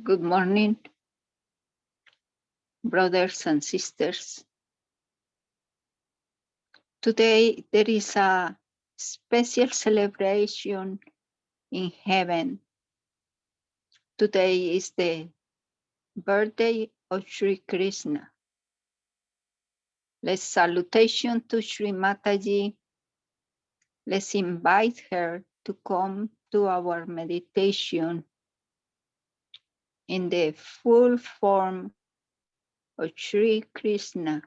Good morning, brothers and sisters. Today there is a special celebration in heaven. Today is the birthday of Shri Krishna. Let's salutation to Shri Mataji. Let's invite her to come to our meditation in the full form of Shri Krishna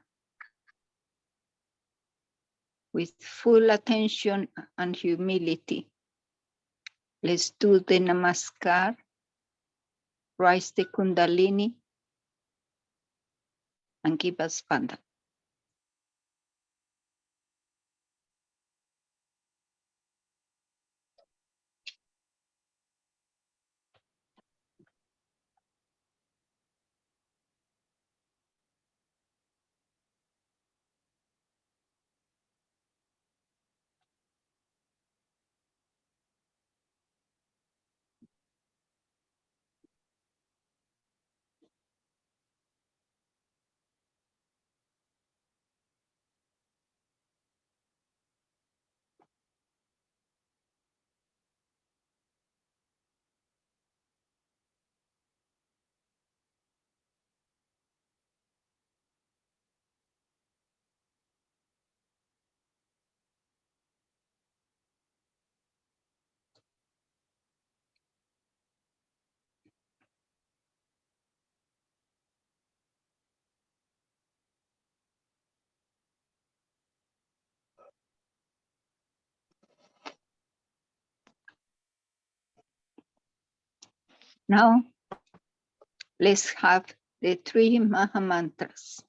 with full attention and humility. Let's do the namaskar, rise the kundalini, and give us bandha. Now, let's have the three Maha Mantras.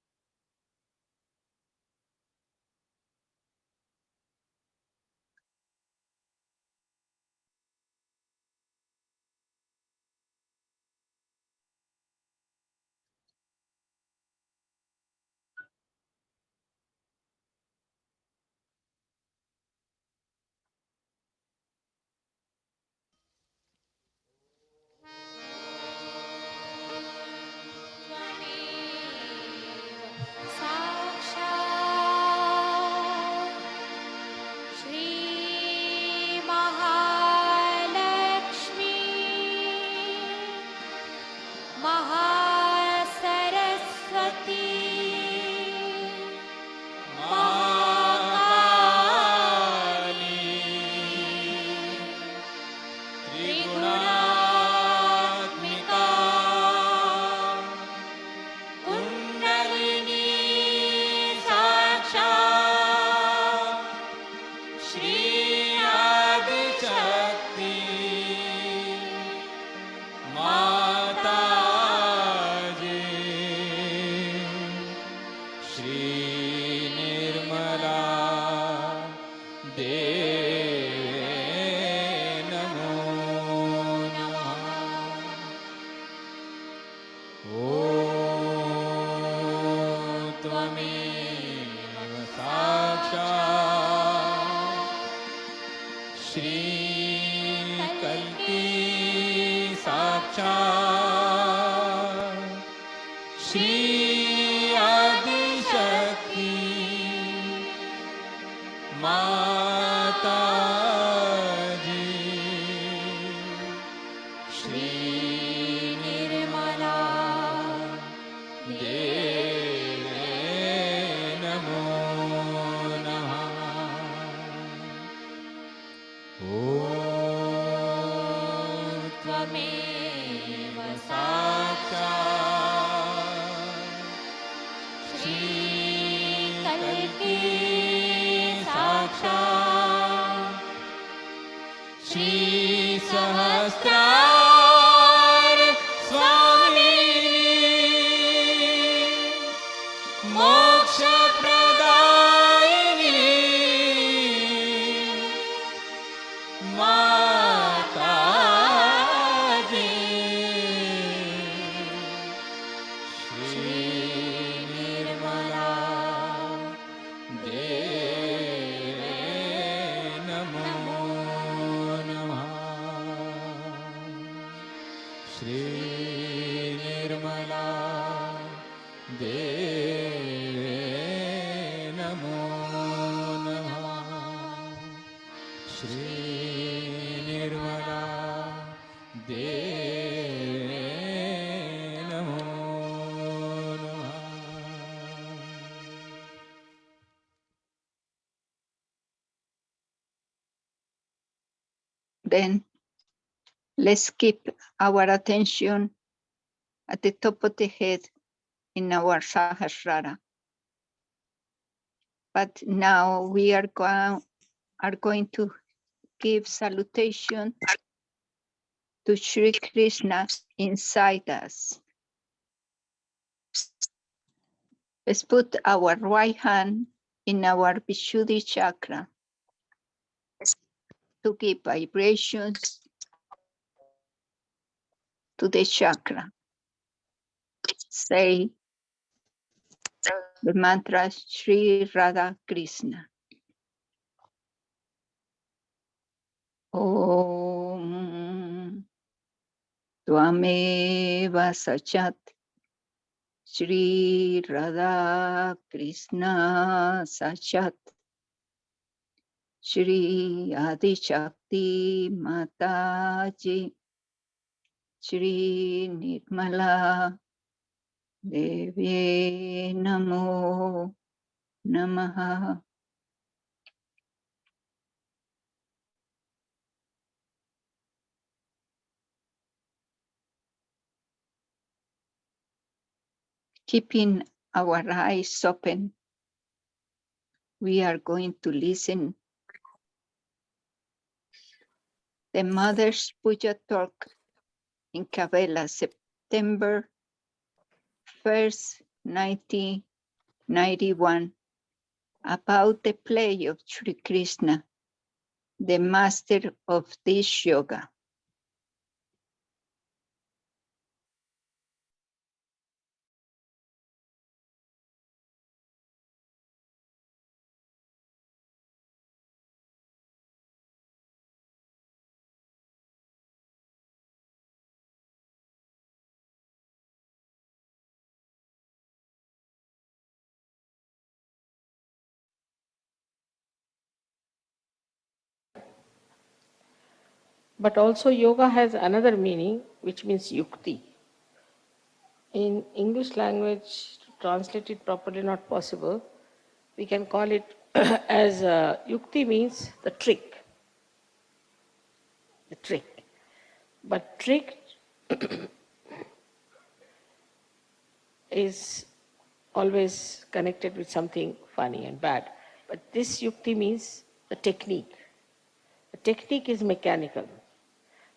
Shri Shri Nirmala Deve Namo Namaha. Then let's keep our attention at the top of the head in our Sahasrara. But now we are going to give salutation to Shri Krishna inside us. Let's put our right hand in our Vishuddhi chakra to give vibrations to the chakra. Say the mantra Shri Radha Krishna. Om Tvameva Sachat Shri Radha Krishna Sachat Shri Adi Shakti Mataji Shri Nirmala Devi Namo Namaha. Keeping our eyes open, we are going to listen the Mother's Puja talk in Kavela, September 1st, 1991, about the play of Shri Krishna, the master of this yoga. But also yoga has another meaning, which means yukti. In English language, to translate it properly not possible. We can call it as yukti means the trick. The trick. But trick is always connected with something funny and bad. But this yukti means the technique. The technique is mechanical.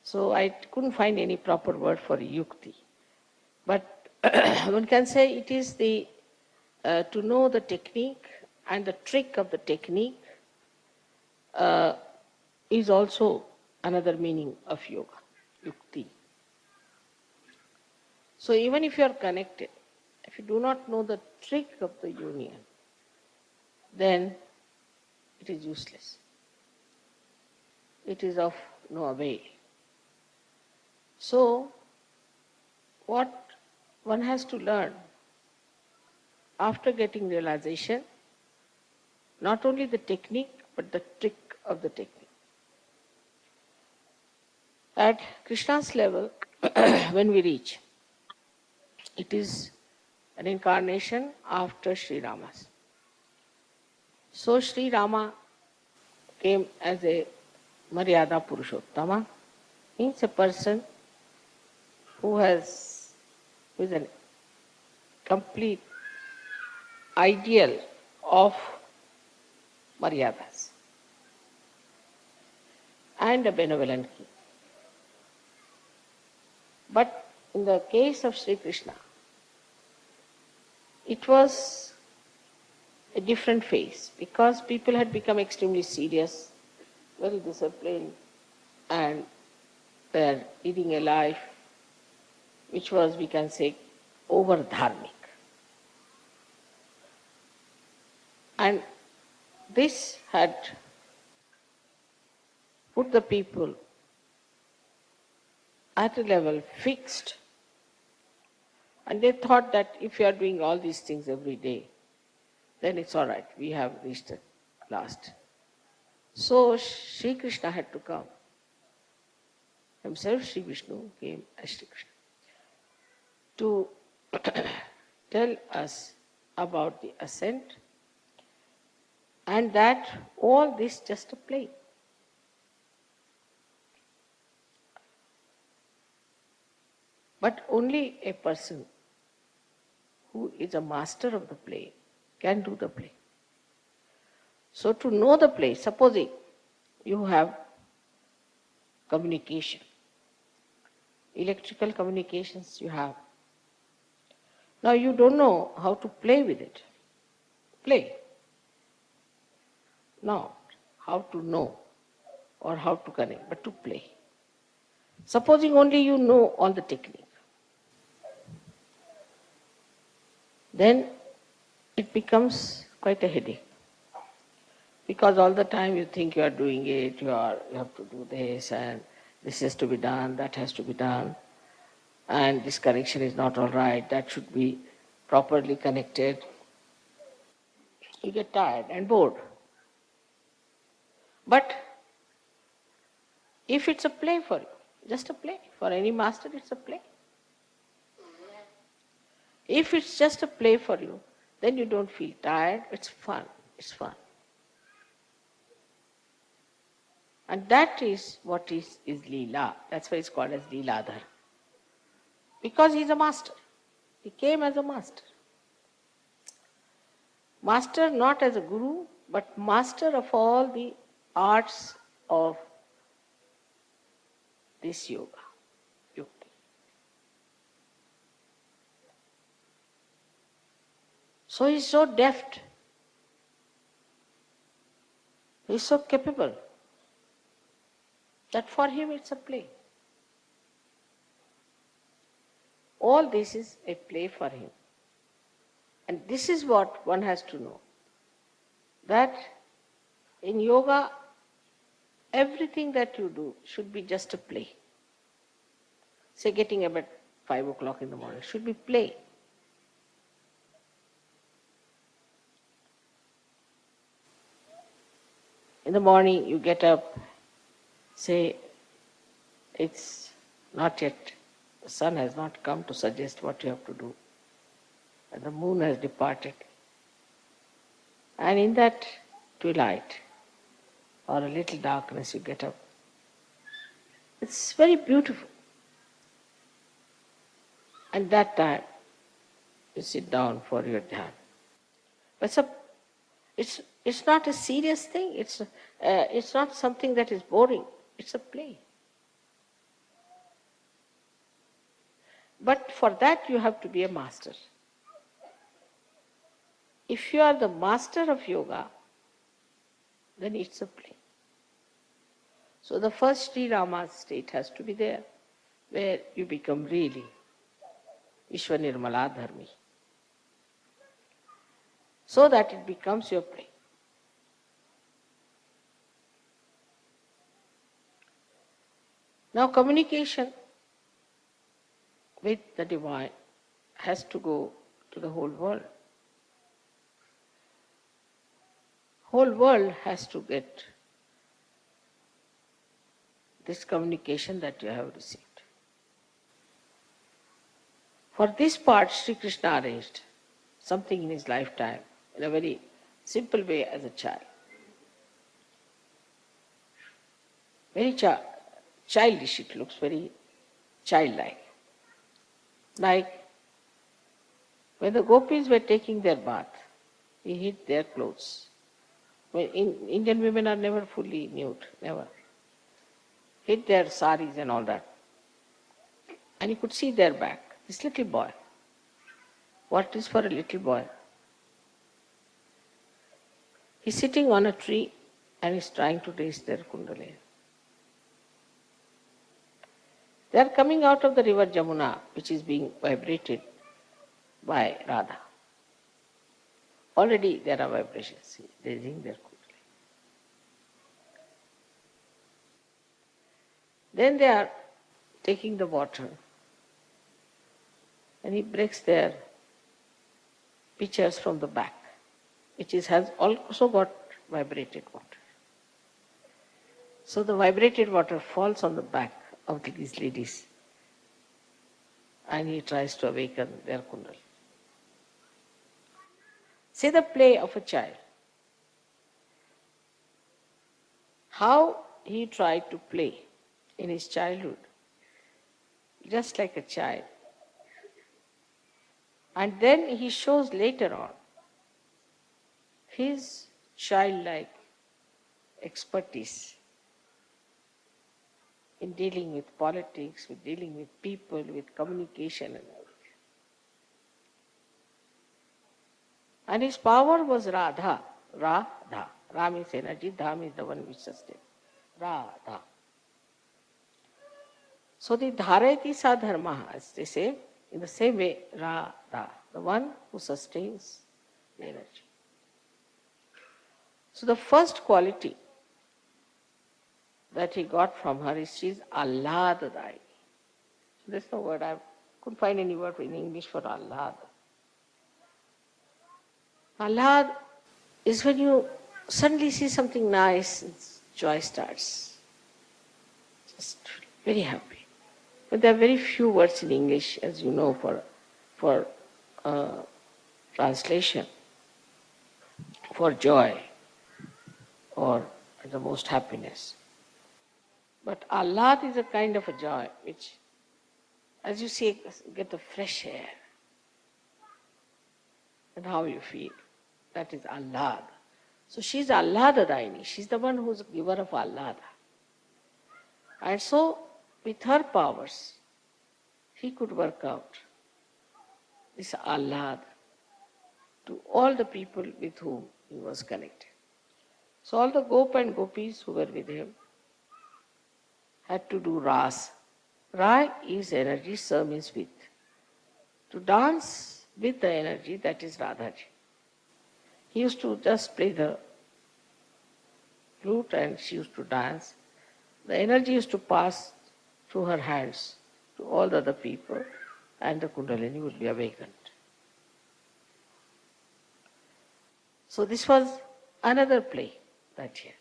So I couldn't find any proper word for yukti. But one can say it is the to know the technique and the trick of the technique is also another meaning of yoga, yukti. So even if you are connected, if you do not know the trick of the union, then it is useless. It is of no avail. So what one has to learn after getting realization, not only the technique, but the trick of the technique. At Krishna's level, when we reach, it is an incarnation after Sri Rama's. So Sri Rama came as a Maryada Purushottama, means a person who is an complete ideal of Maryadas and a benevolent king. But in the case of Sri Krishna, it was a different phase because people had become extremely serious, very disciplined, and were leading a life which was, we can say, over dharmic. And this had put the people at a level fixed, and they thought that if you are doing all these things every day, then it's all right, we have reached the last. So Shri Krishna had to come. Himself Shri Vishnu came as Shri Krishna to tell us about the ascent, and that all this just a play. But only a person who is a master of the play can do the play. So to know the play, supposing you have communication, electrical communications you have. Now you don't know how to play with it. Play. Not how to know or how to connect, but to play. Supposing only you know all the technique, then it becomes quite a headache. Because all the time you think you are doing it, you have to do this, and this has to be done, that has to be done, and this connection is not all right, that should be properly connected. You get tired and bored. But if it's a play for you, just a play, for any master it's a play. If it's just a play for you, then you don't feel tired, it's fun, it's fun. And that is what is Leela. That's why it's called as Leeladhar. Because he's a master. He came as a master. Master not as a guru, but master of all the arts of this yoga, yukti. So he's so deft. He's so capable that for him it's a play. All this is a play for him. And this is what one has to know, that in yoga, everything that you do should be just a play. Say getting up at 5 o'clock in the morning should be play. In the morning you get up, say it's not yet, the sun has not come to suggest what you have to do, and the moon has departed. And in that twilight or a little darkness you get up. It's very beautiful. And that time you sit down for your dhyan. But it's not a serious thing. It's not something that is boring. It's a play. But for that you have to be a master. If you are the master of yoga, then it's a play. So the first Sri Rama's state has to be there, where you become really Vishwa Nirmala Dharmi, so that it becomes your play. Now communication with the divine has to go to the whole world. Whole world has to get this communication that you have received. For this part, Sri Krishna arranged something in his lifetime in a very simple way as a child. Very childish, it looks very childlike. Like when the gopis were taking their bath, he hid their clothes. Indian women are never fully nude, never. Hid their saris and all that. And you could see their back. This little boy. What is for a little boy? He's sitting on a tree and he's trying to raise their kundalini. They are coming out of the river Jamuna, which is being vibrated by Radha. Already there are vibrations, raising their kundalini. Then they are taking the water and he breaks their pitchers from the back, which has also got vibrated water. So the vibrated water falls on the back of these ladies and he tries to awaken their kundalini. See the play of a child. How he tried to play in his childhood, just like a child. And then he shows later on his childlike expertise in dealing with politics, with dealing with people, with communication and everything. And his power was Radha. Radha. Ra means energy, Dha means the one which sustains. Radha. So the Dharayati sa dharma, as they say, in the same way, Radha, the one who sustains the energy. So the first quality that he got from her is she is Ahladadayi. There's no word, I couldn't find any word in English for Ahlad. Ahlad is when you suddenly see something nice and joy starts. Just very happy. But there are very few words in English, as you know, for translation, for joy or the most happiness. But Ahlad is a kind of a joy which, as you say, get the fresh air and how you feel. That is Ahlad. So she's Ahladadaini. She's the one who's giver of Ahlada. And so, with her powers, he could work out this Ahlad to all the people with whom he was connected. So all the Gop and Gopis who were with him had to do Ras. Ra is energy, Sa means with. To dance with the energy, that is Radhaji. He used to just play the flute and she used to dance. The energy used to pass through her hands to all the other people and the Kundalini would be awakened. So this was another play that year.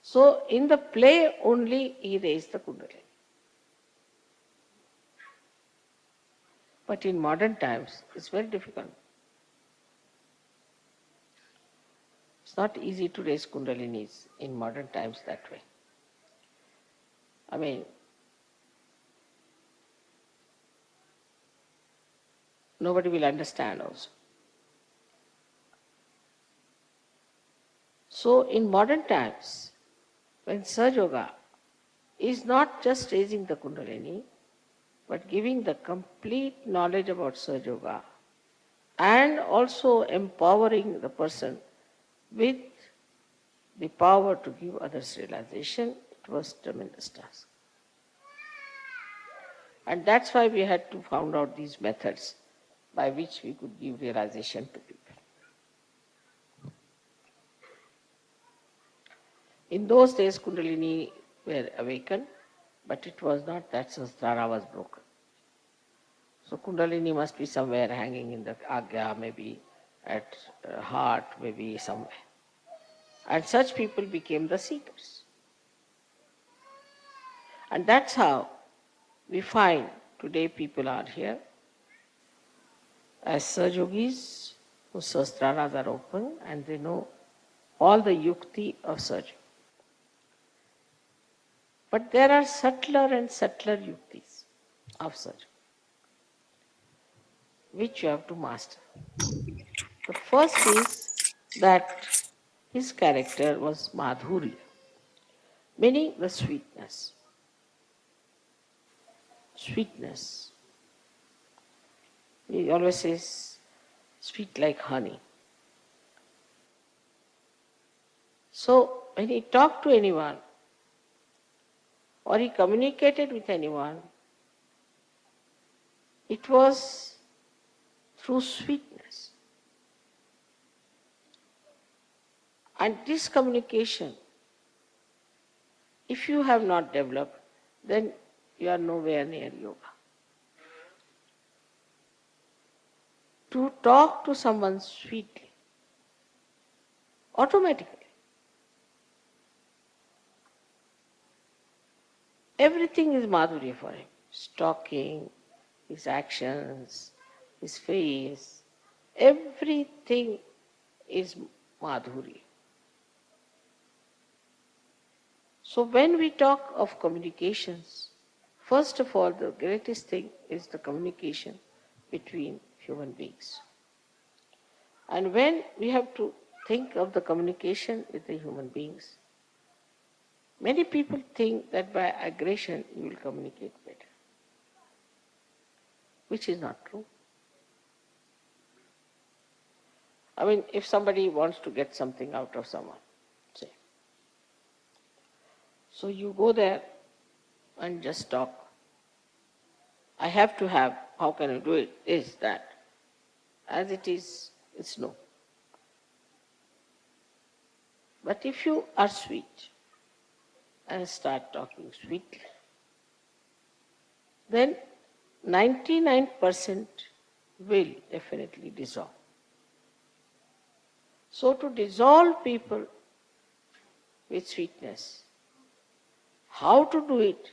So in the play only he raised the Kundalini. But in modern times it's very difficult. It's not easy to raise Kundalinis in modern times that way. I mean, nobody will understand also. So in modern times, when Sahaja Yoga is not just raising the Kundalini, but giving the complete knowledge about Sahaja Yoga and also empowering the person with the power to give others realization, it was a tremendous task. And that's why we had to find out these methods by which we could give realization to people. In those days, Kundalini were awakened, but it was not that Sahasrara was broken. So Kundalini must be somewhere hanging in the Agya, maybe at heart, maybe somewhere. And such people became the seekers. And that's how we find today people are here as Sahajogis whose Sahasraras are open and they know all the yukti of Sahaja. But there are subtler and subtler yuktis of Sahaja, which you have to master. The first is that his character was madhurya, meaning the sweetness. Sweetness. He always says, sweet like honey. So when he talked to anyone or he communicated with anyone, it was through sweetness. And this communication, if you have not developed, then you are nowhere near yoga. To talk to someone sweetly, automatically, Everything is madhurya for him. His talking, his actions, his face, everything is madhurya. So when we talk of communications, first of all, the greatest thing is the communication between human beings. And when we have to think of the communication with the human beings, many people think that by aggression you will communicate better, which is not true. I mean, if somebody wants to get something out of someone, say, so you go there and just talk. I have to have, how can I do it? This, that. As it is, it's no. But if you are sweet and start talking sweetly, then 99% will definitely dissolve. So to dissolve people with sweetness, how to do it,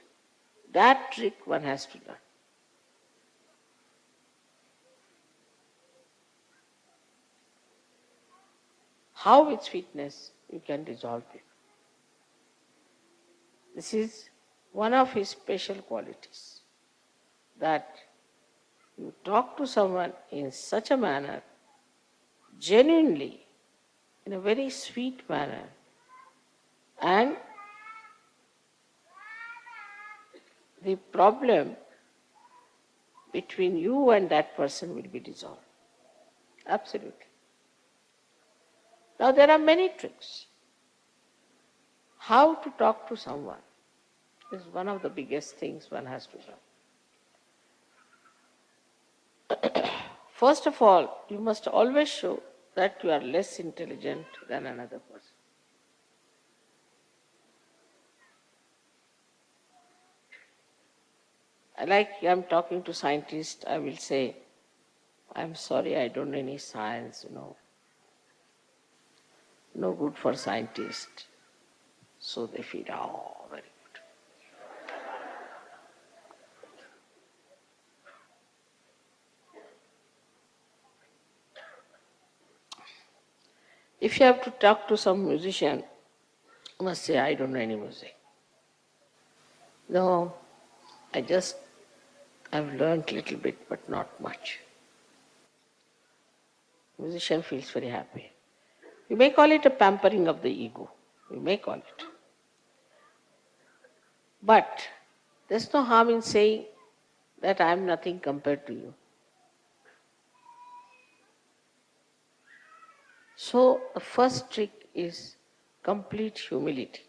that trick one has to learn. How with sweetness you can dissolve people. This is one of his special qualities, that you talk to someone in such a manner, genuinely, in a very sweet manner, and the problem between you and that person will be dissolved. Absolutely. Now there are many tricks. How to talk to someone is one of the biggest things one has to learn. First of all, you must always show that you are less intelligent than another person. Like I'm talking to scientists, I will say, I'm sorry, I don't know any science, no good for scientists. So they feel, oh, very good. If you have to talk to some musician, you must say, I don't know any music. No, I've learned a little bit, but not much. Musician feels very happy. You may call it a pampering of the ego. You may call it. But there's no harm in saying that I am nothing compared to you. So the first trick is complete humility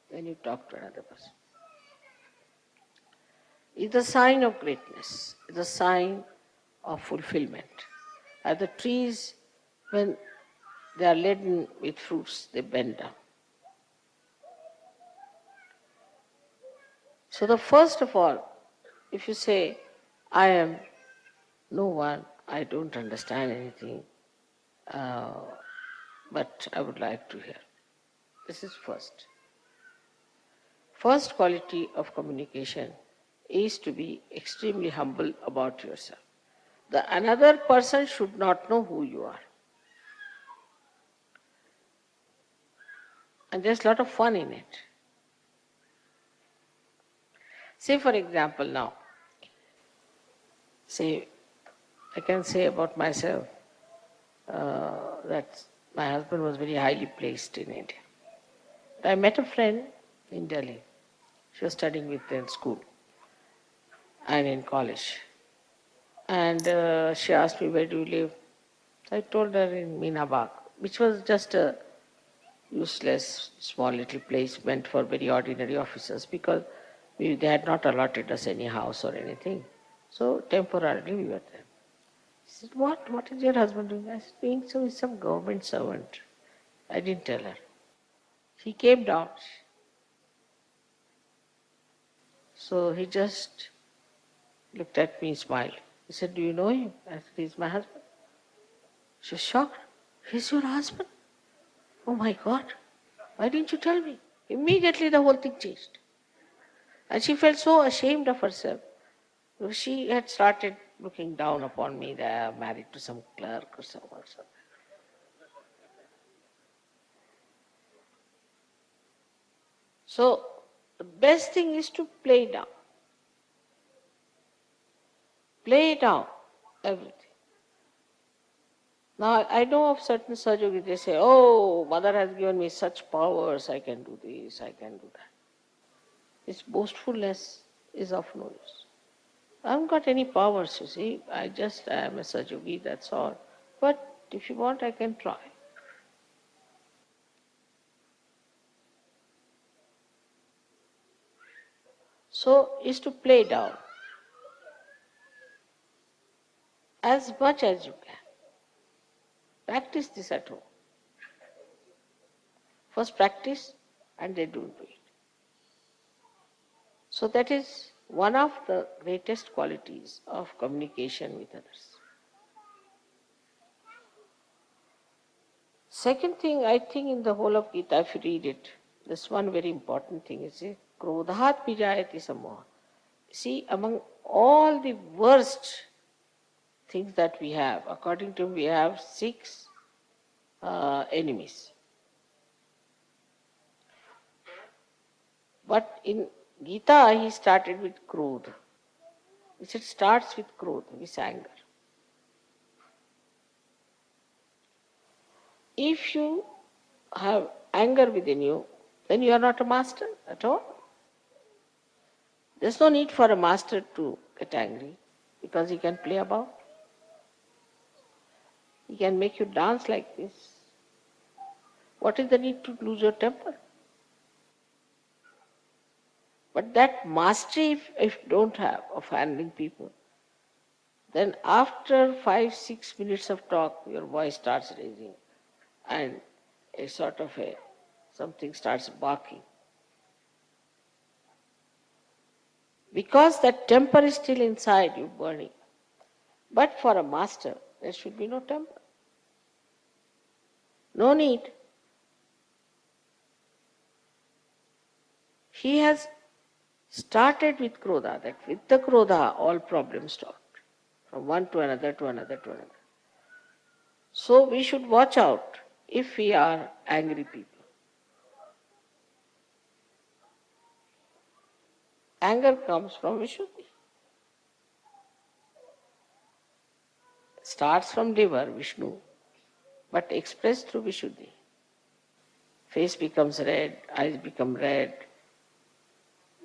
when you talk to another person. It's a sign of greatness. It's a sign of fulfillment. As the trees, when they are laden with fruits, they bend down. So the first of all, if you say, I am no one, I don't understand anything, but I would like to hear. This is first. First quality of communication is to be extremely humble about yourself. The another person should not know who you are. And there's a lot of fun in it. Say for example now, I can say about myself that my husband was very highly placed in India. I met a friend in Delhi. She was studying with me in school and in college. And she asked me, where do you live? I told her in Meenabag, which was just a useless, small little place meant for very ordinary officers because they had not allotted us any house or anything. So temporarily we were there. She said, what? What is your husband doing? I said, being some government servant. I didn't tell her. He came down. So he just looked at me, smiled. He said, do you know him? I said, he's my husband. She was shocked. He's your husband? Oh my God. Why didn't you tell me? Immediately the whole thing changed. And she felt so ashamed of herself. She had started looking down upon me that I'm married to some clerk or someone. So the best thing is to play down. Play down everything. Now I know of certain surgeries, they say, oh, mother has given me such powers, I can do this, I can do that. This boastfulness is of no use. I haven't got any powers, you see. I just am a Sajogi, that's all. But if you want, I can try. So, is to play down as much as you can. Practice this at home. First practice and then do it. So that is one of the greatest qualities of communication with others. Second thing, I think in the whole of Gita, if you read it, this one very important thing is krodhat pijayati samoha. See, among all the worst things that we have, according to him, we have six enemies. But in Gita, he started with krodha. He said, starts with krodha, with anger. If you have anger within you, then you are not a master at all. There's no need for a master to get angry because he can play about. He can make you dance like this. What is the need to lose your temper? But that mastery, if you don't have of handling people, then after 5-6 minutes of talk, your voice starts raising and a sort of something starts barking. Because that temper is still inside you burning. But for a master, there should be no temper. No need. He has started with krodha, that with the krodha all problems stopped. From one to another to another to another. So we should watch out if we are angry people. Anger comes from Vishuddhi. Starts from liver, Vishnu, but expressed through Vishuddhi. Face becomes red, eyes become red.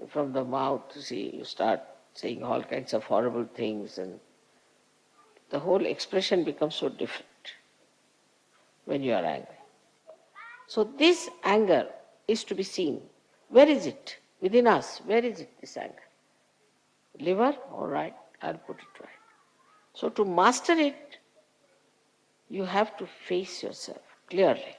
From the mouth, you start saying all kinds of horrible things, and the whole expression becomes so different when you are angry. So this anger is to be seen. Where is it? Within us, where is it, this anger? Liver? All right, I'll put it right. So to master it, you have to face yourself clearly.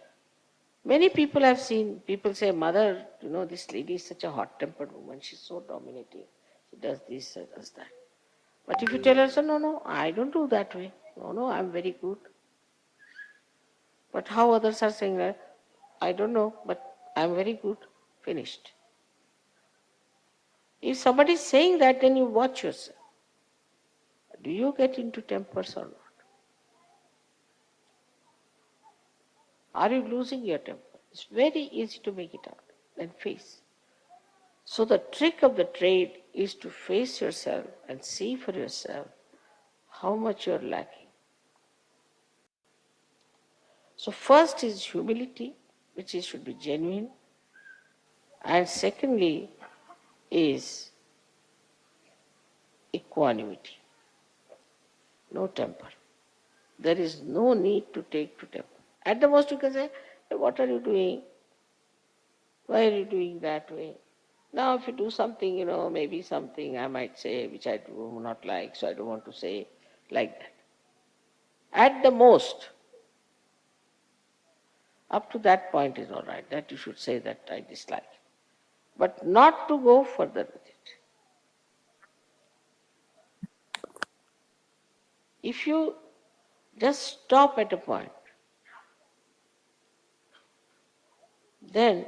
Many people have seen, people say, mother, this lady is such a hot-tempered woman, she's so dominating. She does this, she does that. But if you tell her, so, no, I don't do that way. No, I'm very good. But how others are saying that? I don't know, but I'm very good. Finished. If somebody is saying that, then you watch yourself. Do you get into tempers or not? Are you losing your temper? It's very easy to make it out and face. So the trick of the trade is to face yourself and see for yourself how much you're lacking. So first is humility, which should be genuine. And secondly is equanimity. No temper. There is no need to take to temper. At the most you can say, hey, what are you doing? Why are you doing that way? Now if you do something, maybe something I might say which I do not like, so I don't want to say like that. At the most, up to that point is all right, that you should say that I dislike. But not to go further with it. If you just stop at a point, then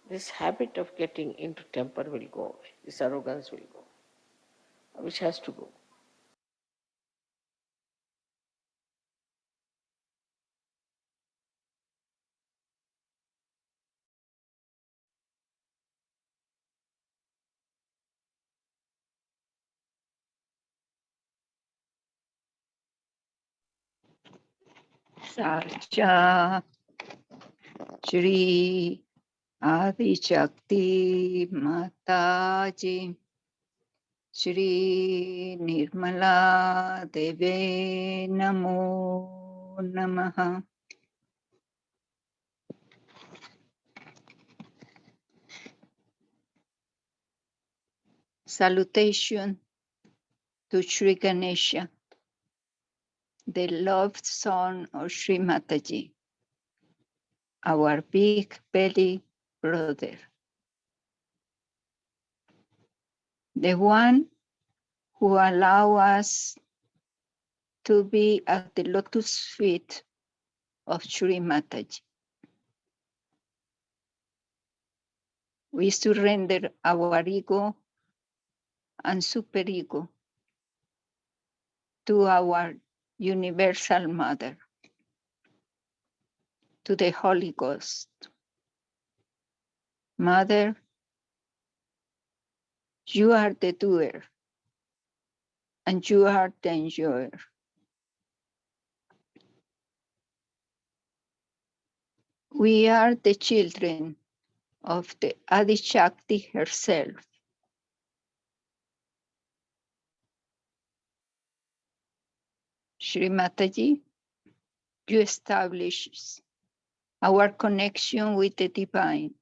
this habit of getting into temper will go away, this arrogance will go, which has to go. Sahaja, Shri, Adi Shakti Mataji, Shri Nirmala Deve Namo Namaha. Salutation to Shri Ganesha, the loved son of Shri Mataji, our big belly brother, the one who allow us to be at the lotus feet of Shri Mataji. We surrender our ego and superego to our universal mother, to the Holy Ghost. Mother, you are the doer and you are the enjoyer. We are the children of the Adi Shakti herself. Shri Mataji, you establish our connection with the divine.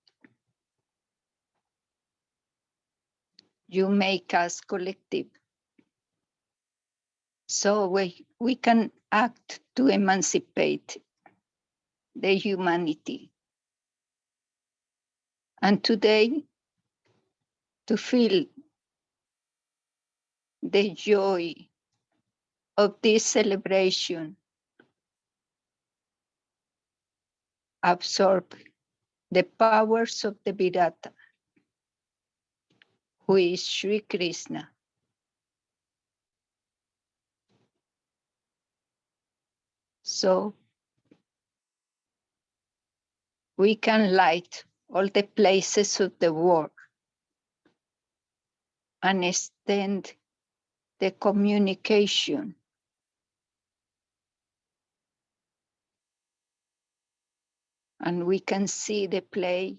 You make us collective, so we can act to emancipate the humanity. And today, to feel the joy of this celebration, absorb the powers of the Virata, who is Shri Krishna. So we can light all the places of the world and extend the communication and we can see the play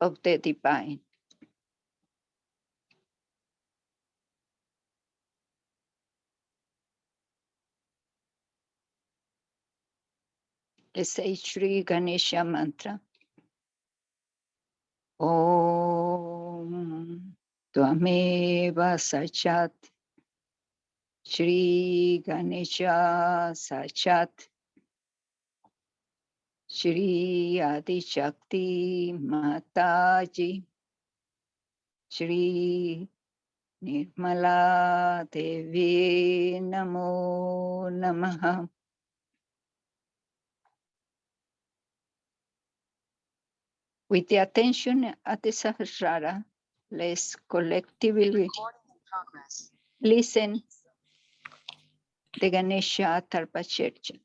of the divine. Let's say Shri Ganesha mantra. Om Tvameva Sachat Shri Ganesha Sachat Shri Adi Shakti Mataji Shri Nirmala Devi Namo Namaha. With the attention at the Sahasrara, let's collectively listen the Ganesha Tarpachercha.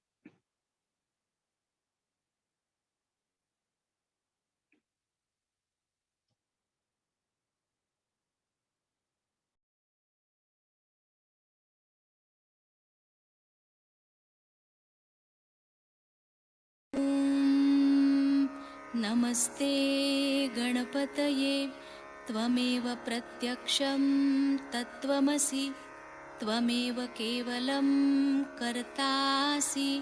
नमस्ते गणपतये त्वमेव प्रत्यक्षं तत्त्वमसि त्वमेव केवलं कर्तासि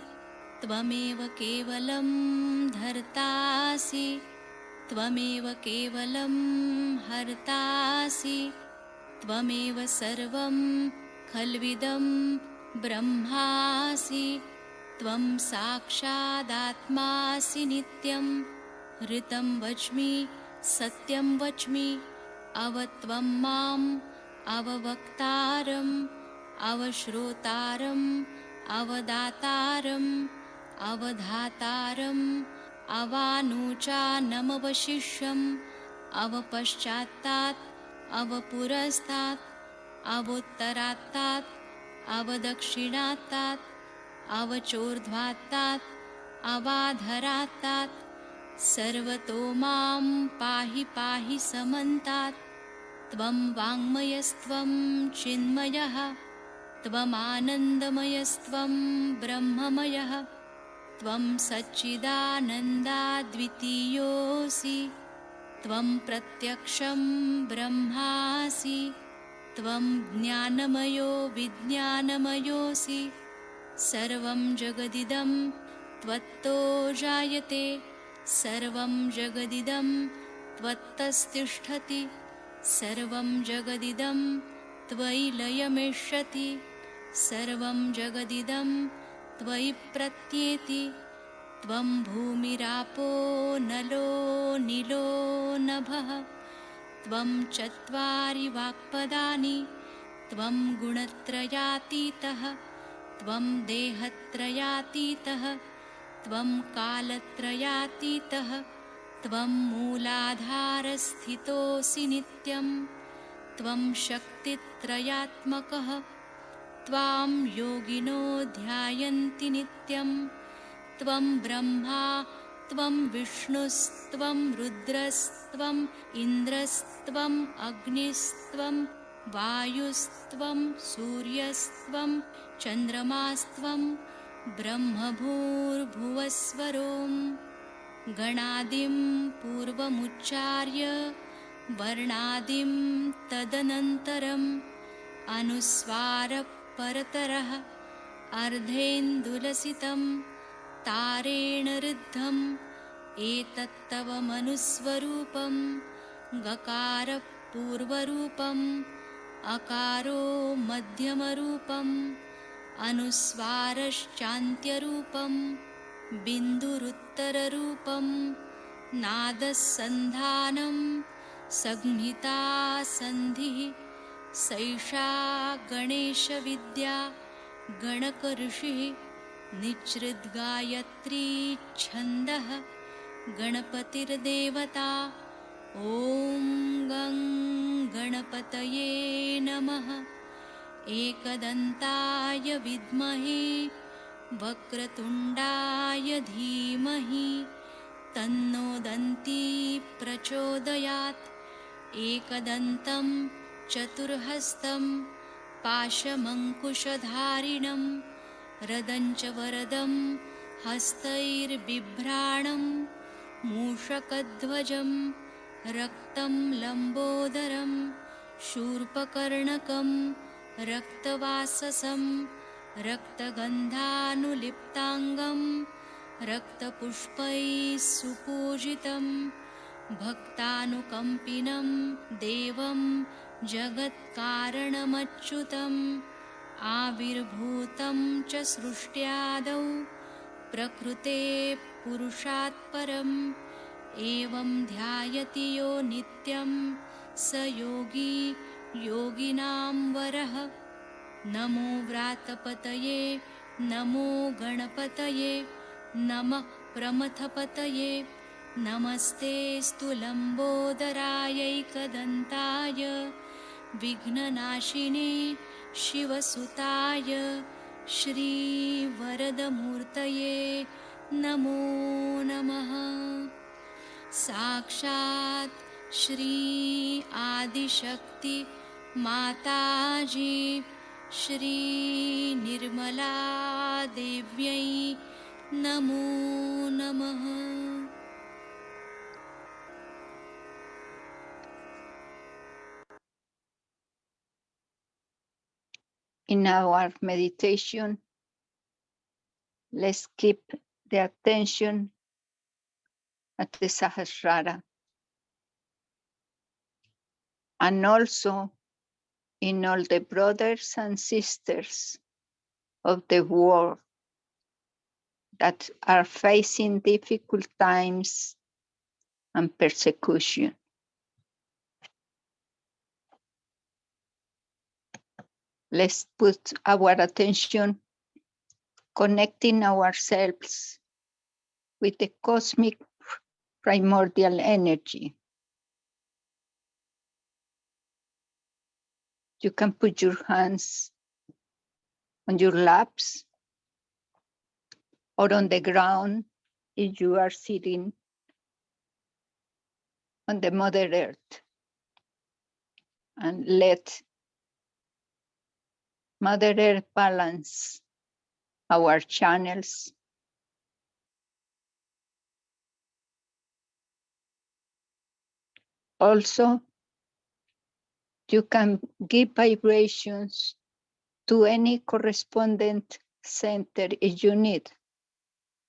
त्वमेव केवलं धर्तासि त्वमेव केवलं हर्तासि त्वमेव सर्वं खल्विदं ब्रह्मासि त्वं साक्षादात्मासि नित्यं ऋतं वच्मि सत्यं वच्मि अवत्वं माम् अववक्तारम् अवश्रोतारम् अवदातारम् अवधातारम् अवानूचा नमवशिष्यम् अवपश्चात्तात् अवपुरस्तात् अवोत्तरात्तात् अवदक्षिणात्तात् अवचोर्ध्वात्तात् अवाधरात्तात् सर्वतो मां पाहि पाहि समन्तात् त्वं वाङ्मयस्त्वं चिन्मयः त्वमानन्दमयस्त्वं ब्रह्ममयः त्वं सच्चिदानन्दाद्वितीयोऽसि त्वं प्रत्यक्षं ब्रह्मासि त्वं ज्ञानमयो विज्ञानमयोऽसि सर्वं जगदिदं त्वत्तो जायते सर्वं जगदिदं त्वत्तस्तिष्ठति सर्वं जगदिदं त्वयि लयमिष्यति सर्वं जगदिदं त्वयि प्रत्येति त्वं भूमिरापो नलो नीलो नभः त्वं चत्वारि वाक्पदानि त्वं गुणत्रयातीतः त्वं देहत्रयातीतः त्वं कालत्रयातीतः त्वं मूलाधारस्थितोऽसि नित्यं त्वं शक्तित्रयात्मकः त्वां योगिनो ध्यायन्ति नित्यं त्वं ब्रह्मा त्वं विष्णुस्त्वं रुद्रस्त्वम् इन्द्रस्त्वम् अग्निस्त्वं वायुस्त्वं सूर्यस्त्वं चन्द्रमास्त्वं ब्रह्मभूर्भुवस्वरों गणादिं पूर्वमुच्चार्य वर्णादिं तदनन्तरम् अनुस्वारपरतरः अर्धेन्दुलसितं तारेण ऋद्धम् एतत्तव मनुस्वरूपं गकारपूर्वरूपम् अकारो मध्यमरूपम् अनुस्वारश्चान्त्यरूपं बिन्दुरुत्तररूपं नादसन्धानं संहिता सन्धिः सैषा गणेशविद्या गणकऋषिः निच्छृद्गायत्री छन्दः गणपतिर्देवता ॐ गं गणपतये नमः एकदन्ताय विद्महे वक्रतुण्डाय धीमहि तन्नो दन्ती प्रचोदयात् एकदन्तं चतुर्हस्तं पाशमङ्कुशधारिणं रदञ्च वरदं हस्तैर्बिभ्राणं मूषकध्वजं रक्तं लम्बोदरं शूर्पकर्णकं रक्तवाससं रक्तगन्धानुलिप्ताङ्गं रक्तपुष्पैः सुपूजितं भक्तानुकम्पिनं देवं जगत्कारणमच्युतम् आविर्भूतं च सृष्ट्यादौ प्रकृते पुरुषात् परम् एवं ध्यायति यो नित्यं स योगी योगिनां वरः नमो व्रातपतये नमो गणपतये नमः प्रमथपतये नमस्ते लम्बोदरायैकदन्ताय विघ्ननाशिने शिवसुताय श्रीवरदमूर्तये नमो नमः साक्षात् श्री आदिशक्ति माताजी श्री निर्मला देव्यै नमो नमः। In our meditation, let's keep the attention at the Sahasrara and also in all the brothers and sisters of the world that are facing difficult times and persecution. Let's put our attention connecting ourselves with the cosmic primordial energy. You can put your hands on your laps or on the ground if you are sitting on the Mother Earth, and let Mother Earth balance our channels. Also, you can give vibrations to any correspondent center if you need.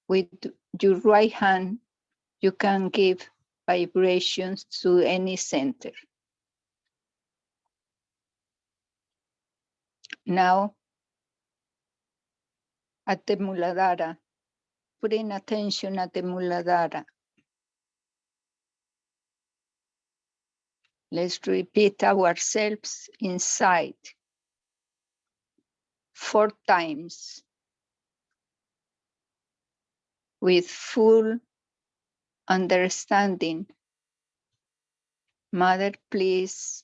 With your right hand, you can give vibrations to any center. Now, at the Muladhara, putting attention at the Muladhara. Let's repeat ourselves inside 4 times with full understanding. Mother, please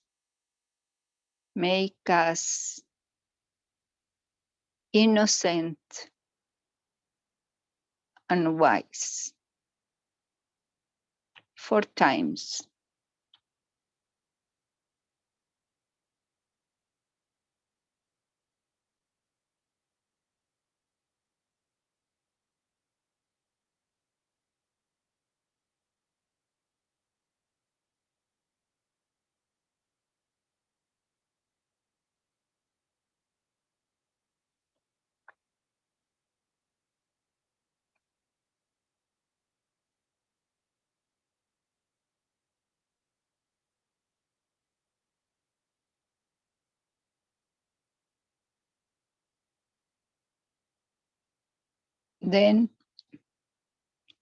make us innocent and wise. 4 times. Then,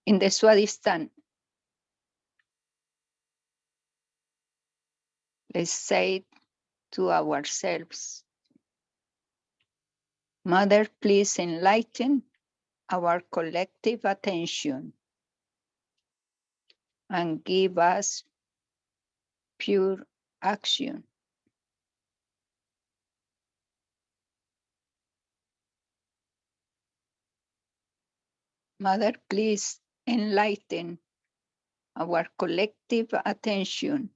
in the Swadhisthana, let's say to ourselves, Mother, please enlighten our collective attention and give us pure action. Mother, please enlighten our collective attention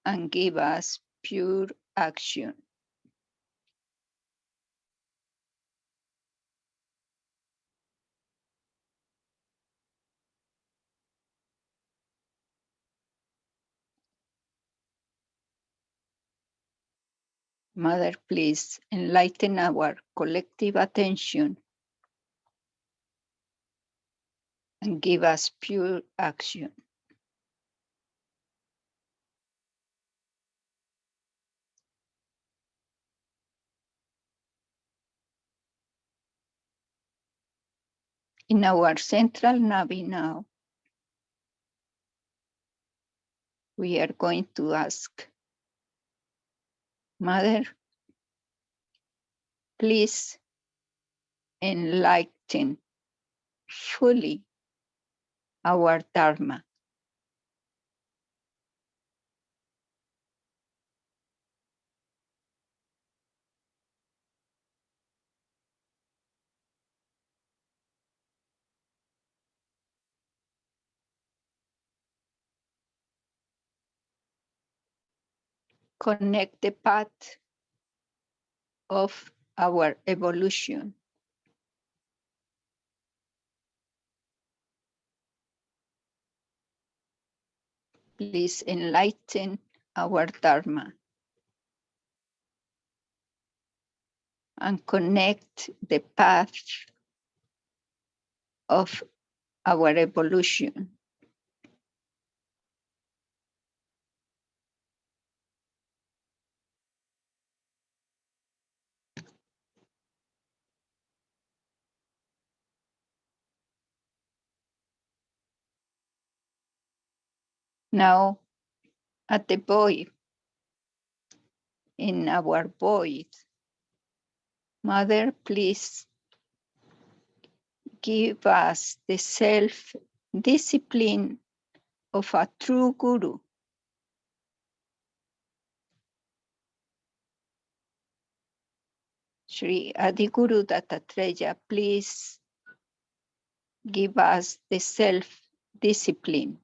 and give us pure action. Mother, please enlighten our collective attention and give us pure action. In our central Navi now, we are going to ask, Mother, please enlighten fully our Dharma. Connect the path of our evolution. Please enlighten our Dharma and connect the path of our evolution. Now, at the void, in our void, Mother, please give us the self-discipline of a true guru. Shri Adiguru Dattatreya, please give us the self-discipline.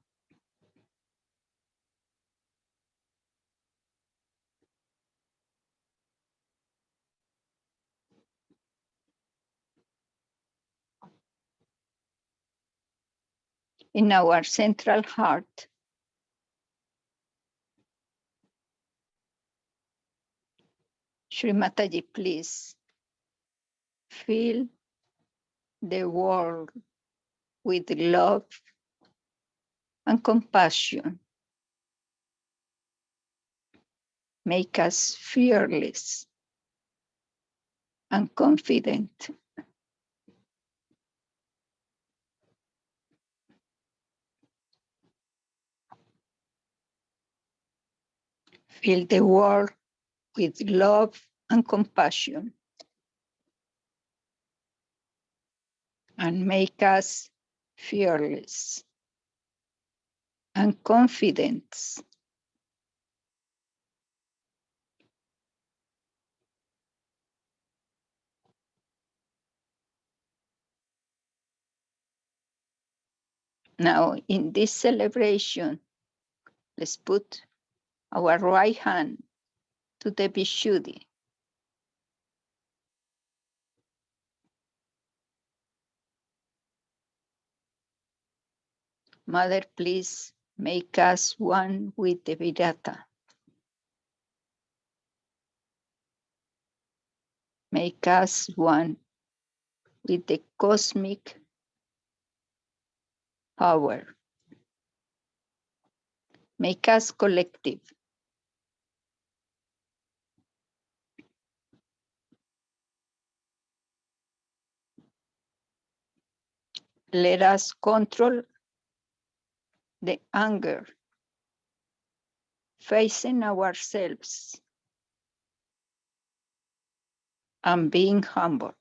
In our central heart, Shri Mataji, please fill the world with love and compassion. Make us fearless and confident. Fill the world with love and compassion, and make us fearless and confident. Now, in this celebration, let's put our right hand to the Vishuddhi. Mother, please make us one with the Virata. Make us one with the cosmic power. Make us collective. Let us control the anger, facing ourselves and being humble.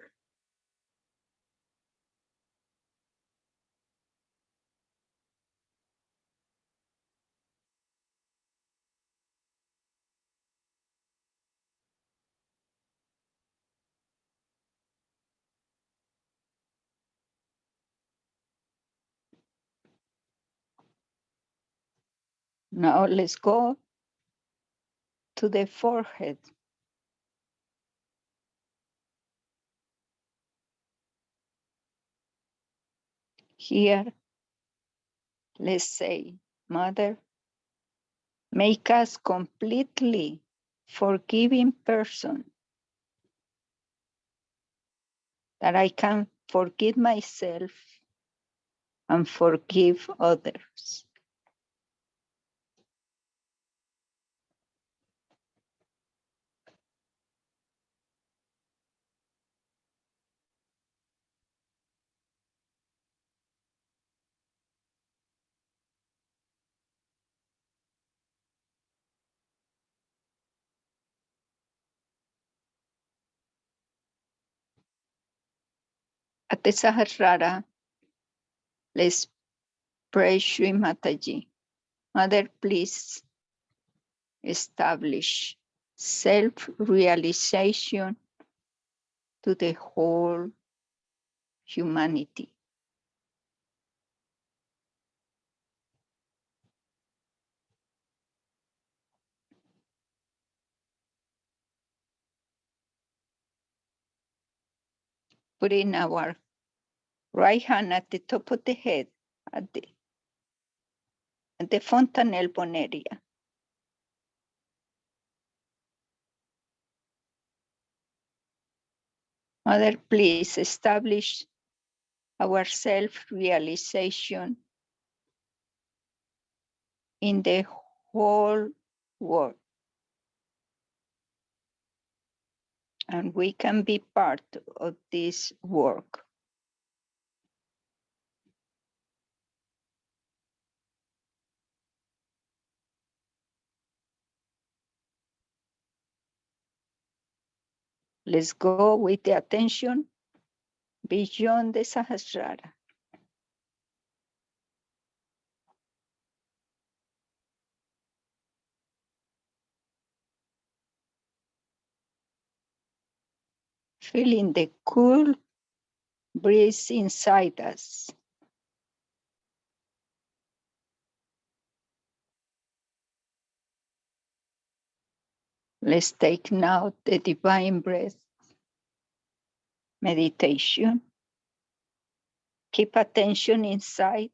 Now let's go to the forehead. Here, let's say, Mother, make us completely forgiving person, that I can forgive myself and forgive others. At the Sahasrara, let's pray Shri Mataji. Mother, please establish self-realization to the whole humanity. Putting our right hand at the top of the head, at the fontanelle bone area. Mother, please establish our self-realization in the whole world. And we can be part of this work. Let's go with the attention beyond the Sahasrara. Feeling the cool breeze inside us. Let's take now the divine breath meditation. Keep attention inside.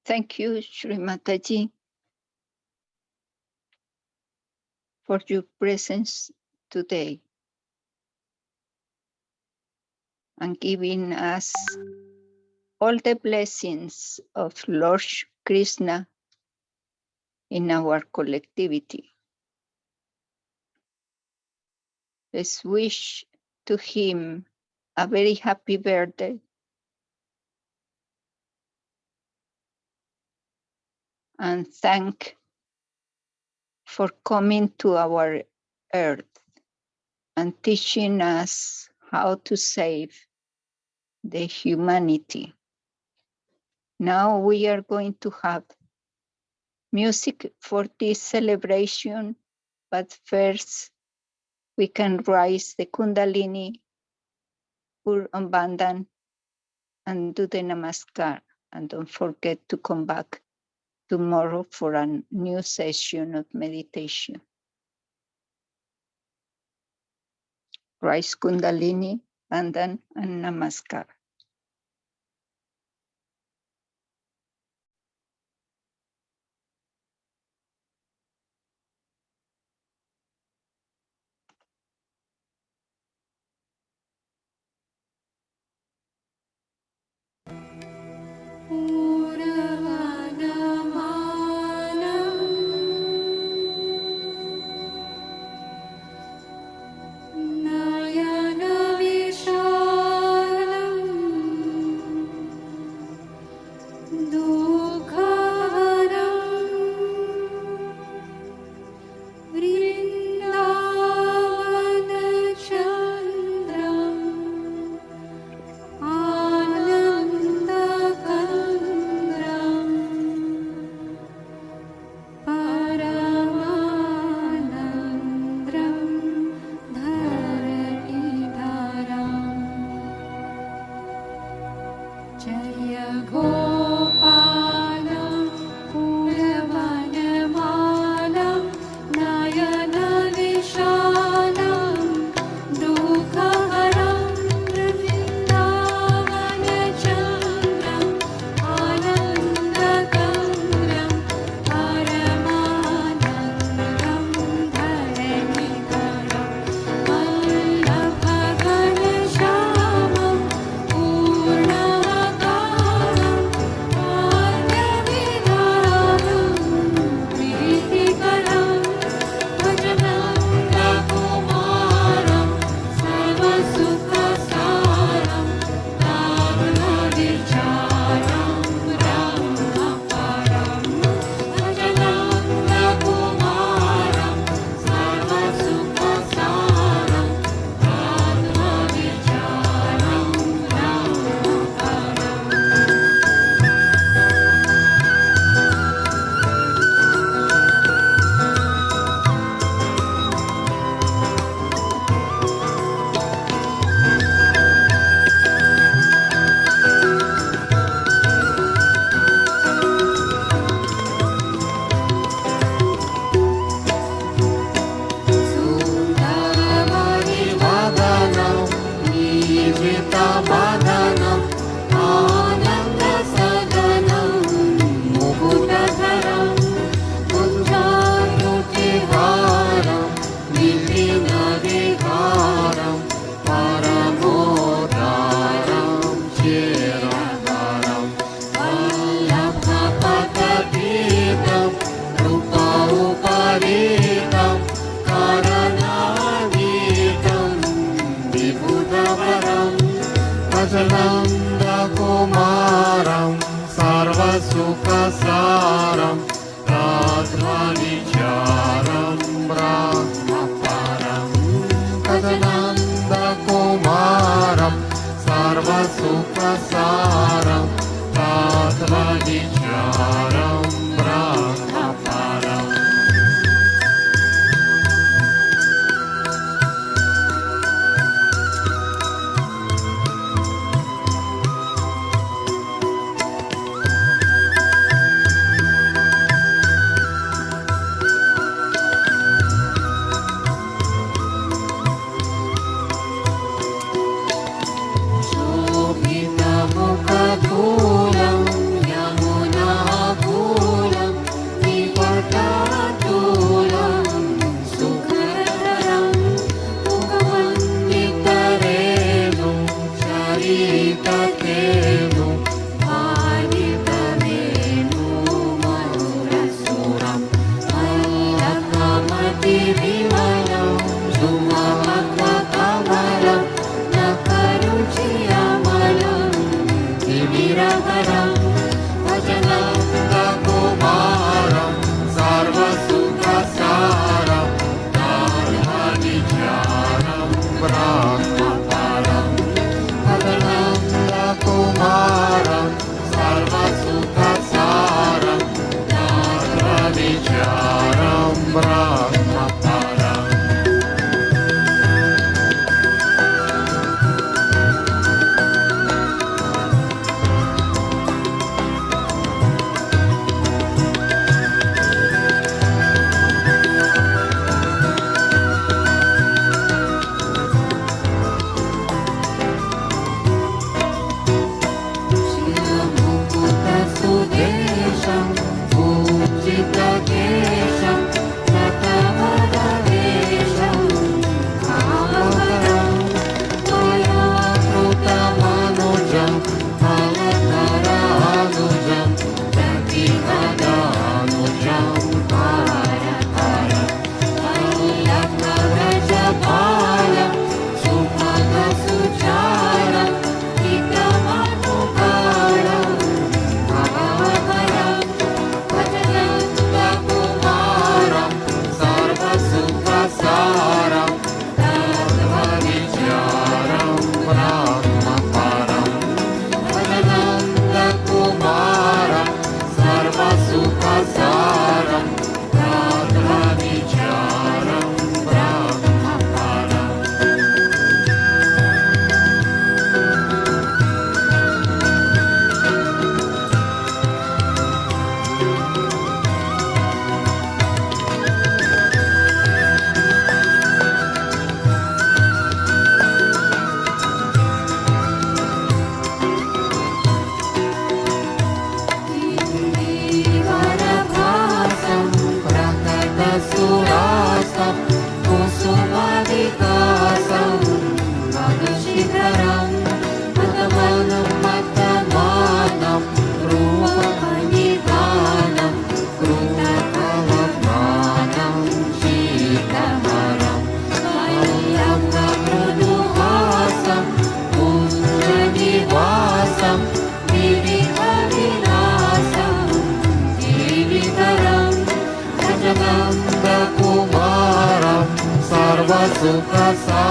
Thank you, Shri Mataji, for your presence today and giving us all the blessings of Lord Krishna in our collectivity. Let's wish to him a very happy birthday and thank for coming to our earth and teaching us how to save the humanity. Now we are going to have music for this celebration, but first we can rise the Kundalini, Ur Bandhan, and do the Namaskar. And don't forget to come back tomorrow for a new session of meditation. Rise Kundalini, Bandhan, and Namaskar. सुखसारं राध्वनिचारं ब्रह्मपरं तदनन्दकुमारं सर्वसुखसारं राध्वनिचारं ब्रह्मपरम्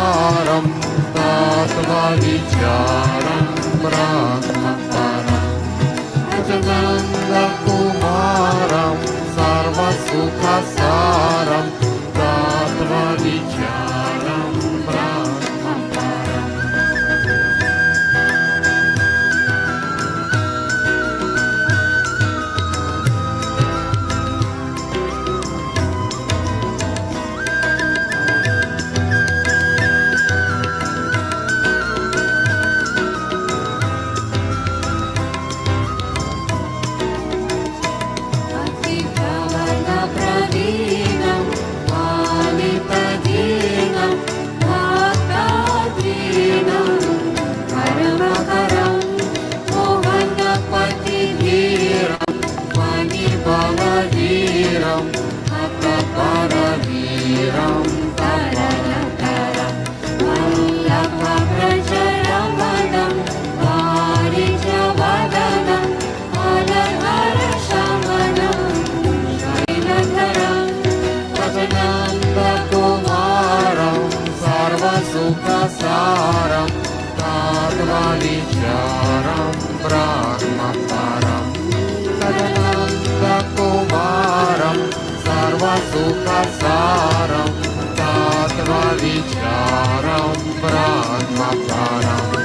सारं तत्त्वविचारं ब्रह्मपरम् सच्चिदानन्दकुमारं सर्वसुखसारं तत्त्वविचारं ब्रह्मपरम् अतिप्रवदप्रवीणं पालितदीनं भक्ताधीनं कर्मकरं मोहनपतिधीरं मणिभवधीरं हतपरवीरं तरलतरं वल्लभव्रजरमणं वारिजवदनं हरहरशमनं शैलधरं सच्चिदानन्दकुमारं सर्वसुखसारं तत्त्वविचारं ब्रह्मपरम् सच्चिदानन्दकुमारं सर्वसुखसारं तत्त्वविचारं ब्रह्मपरम्